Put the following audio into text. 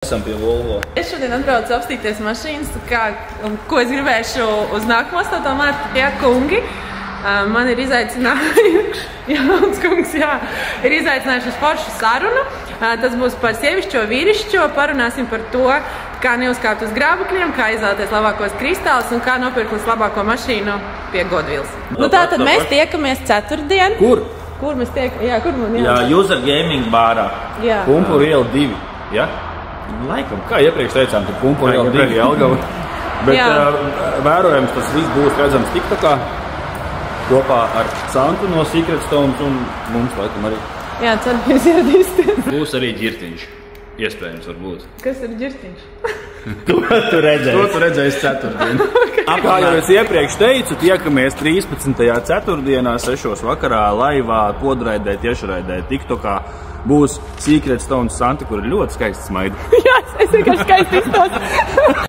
Esam pie Volvo. Es šodien atbraucu apstīties mašīnas, ko es gribēšu uz nākamo 8. martu. Jā, kungi, man ir izaicinājuši, ir izaicinājuši uz foršu sarunu. Tas būs par sievišķo, vīrišķo, parunāsim par to, kā neuzkāpt uz grābekļiem, kā izvēlēties labākos kristālus un kā nopirkt vislabāko mašīnu pie Godvilles. Tātad mēs tiekamies ceturtdien. Kur? Kur mēs tiekamies? Jā, kur man Jā, User Gaming bārā. Jā. Pumpuru iela 2. Ja? Laikam, kā iepriekš teicām, tur Pumpuru iela 2 Jelgava. Bet vērojams, tas viss būs redzams TikTokā kopā ar Santu no Secret Stones un mums laikam arī. Jā, ceru, ka jūs ieradīsieties. Būs arī ģirtiņš. Iespējams, varbūt. Kas ir ģirtiņš? To tu redzēsi ceturtdien. Kā jau es iepriekš teicu, tiekamies 13. ceturtdienā 6. vakarā laivā, podraidē, tiešraidē, TikTokā. Būs Secret Stones Santa, kur ir ļoti skaists smaidi. Jā, es vienkārši skaisti izstos.